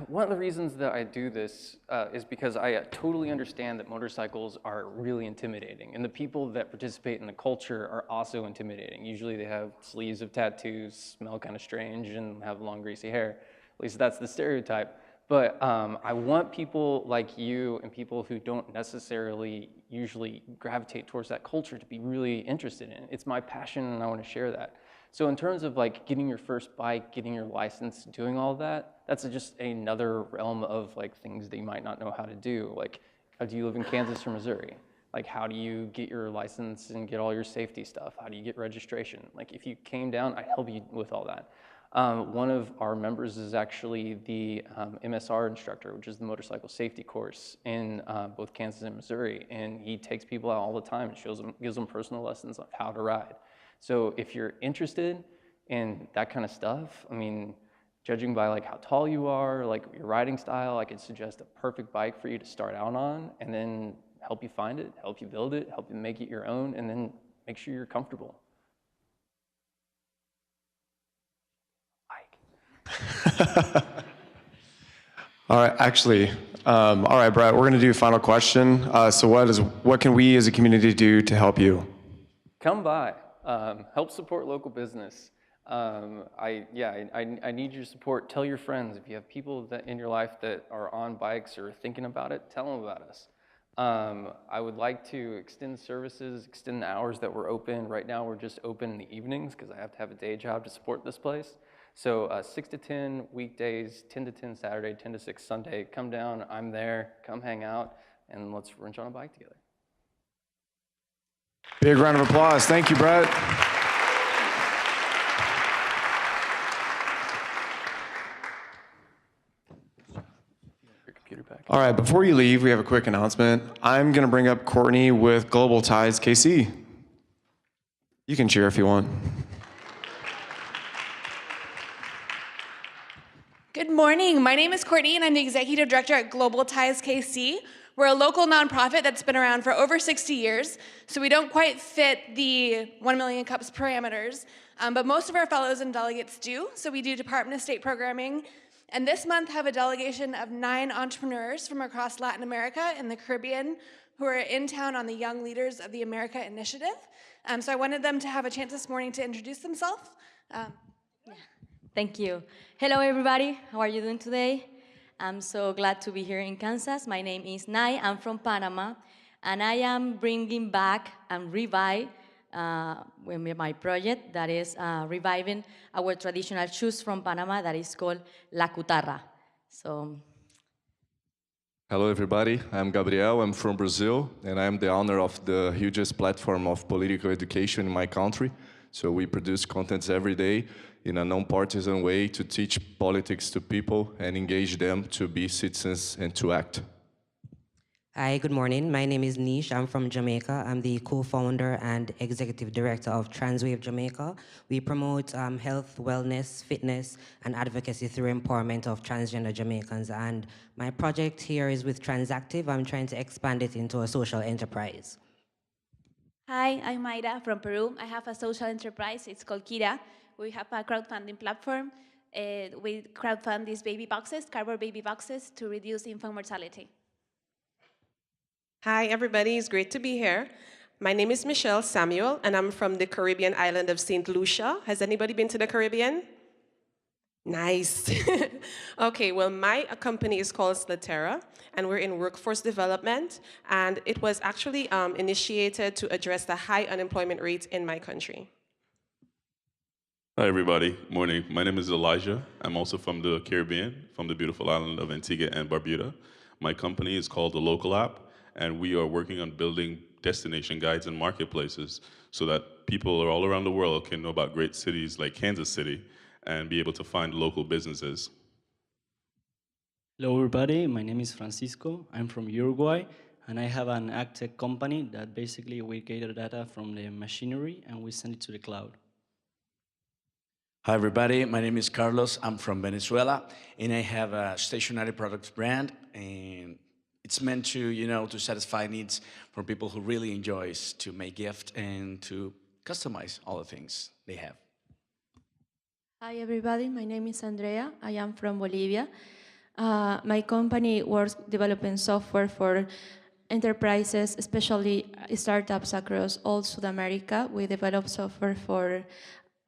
One of the reasons that I do this is because I totally understand that motorcycles are really intimidating, and the people that participate in the culture are also intimidating. Usually they have sleeves of tattoos, smell kind of strange, and have long greasy hair. At least that's the stereotype. But I want people like you and people who don't necessarily usually gravitate towards that culture to be really interested in it. It's my passion, and I want to share that. So in terms of like getting your first bike, getting your license, doing all that, that's just another realm of like things that you might not know how to do. Like, do you live in Kansas or Missouri? Like, how do you get your license and get all your safety stuff? How do you get registration? Like, if you came down, I'd help you with all that. One of our members is actually the MSR instructor, which is the motorcycle safety course in both Kansas and Missouri. And he takes people out all the time and gives them personal lessons on how to ride. So if you're interested in that kind of stuff, I mean, judging by like how tall you are, like your riding style, I could suggest a perfect bike for you to start out on, and then help you find it, help you build it, help you make it your own, and then make sure you're comfortable. All right, actually, all right, Brett, we're going to do a final question. So what can we as a community do to help you? Come by, help support local business. I need your support. Tell your friends. If you have people that in your life that are on bikes or thinking about it, tell them about us. I would like to extend services, extend the hours that we're open. Right now, we're just open in the evenings because I have to have a day job to support this place. So 6 to 10 weekdays, 10 to 10 Saturday, 10 to 6 Sunday. Come down, I'm there, come hang out, and let's wrench on a bike together. Big round of applause. Thank you, Brett. All right, before you leave, we have a quick announcement. I'm going to bring up Courtney with Global Ties KC. You can cheer if you want. Good morning. My name is Courtney, and I'm the Executive Director at Global Ties KC. We're a local nonprofit that's been around for over 60 years, so we don't quite fit the 1 million cups parameters, but most of our fellows and delegates do. So we do Department of State programming, and this month have a delegation of 9 entrepreneurs from across Latin America and the Caribbean who are in town on the Young Leaders of the America Initiative. So I wanted them to have a chance this morning to introduce themselves. Thank you. Hello, everybody. How are you doing today? I'm so glad to be here in Kansas. My name is Nay. I'm from Panama, and I am bringing back and revive my project that is reviving our traditional shoes from Panama that is called La Cutarra. So. Hello, everybody. I'm Gabriel. I'm from Brazil, and I'm the owner of the hugest platform of political education in my country. So we produce contents every day in a non-partisan way to teach politics to people and engage them to be citizens and to act. Hi, good morning. My name is Nish. I'm from Jamaica. I'm the co-founder and executive director of Transwave Jamaica. We promote health, wellness, fitness, and advocacy through empowerment of transgender Jamaicans. And my project here is with Transactive. I'm trying to expand it into a social enterprise. Hi, I'm Mayra from Peru. I have a social enterprise. It's called Kira. We have a crowdfunding platform. We crowdfund these baby boxes, cardboard baby boxes, to reduce infant mortality. Hi, everybody. It's great to be here. My name is Michelle Samuel, and I'm from the Caribbean island of St. Lucia. Has anybody been to the Caribbean? Nice. Okay, well, my company is called Slaterra, and we're in workforce development, and it was actually initiated to address the high unemployment rate in my country. Hi, everybody. Morning. My name is Elijah. I'm also from the Caribbean, from the beautiful island of Antigua and Barbuda. My company is called The Local App, and we are working on building destination guides and marketplaces so that people all around the world can know about great cities like Kansas City and be able to find local businesses. Hello, everybody. My name is Francisco. I'm from Uruguay, and I have an ag tech company that basically we gather data from the machinery and we send it to the cloud. Hi, everybody. My name is Carlos. I'm from Venezuela, and I have a stationary products brand, and it's meant to, to satisfy needs for people who really enjoys to make gifts and to customize all the things they have. Hi, everybody. My name is Andrea. I am from Bolivia. My company works developing software for enterprises, especially startups across all South America. We develop software for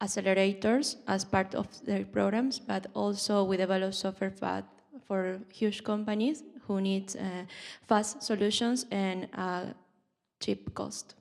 accelerators as part of their programs, but also we develop software for huge companies who need fast solutions and cheap cost.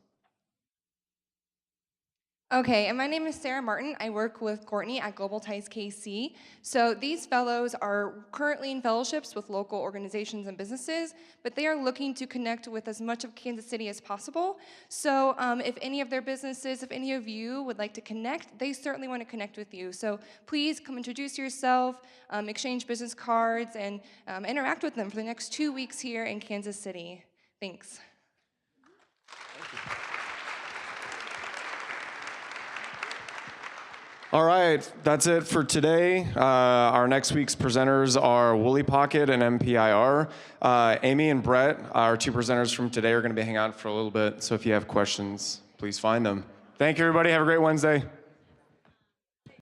Okay, and my name is Sarah Martin. I work with Courtney at Global Ties KC. So these fellows are currently in fellowships with local organizations and businesses, but they are looking to connect with as much of Kansas City as possible. So if any of their businesses, if any of you would like to connect, they certainly want to connect with you. So please come introduce yourself, exchange business cards, and interact with them for the next 2 weeks here in Kansas City. Thanks. All right, that's it for today. Our next week's presenters are Woolly Pocket and MPIR. Amy and Brett, our two presenters from today, are going to be hanging out for a little bit. So if you have questions, please find them. Thank you, everybody. Have a great Wednesday.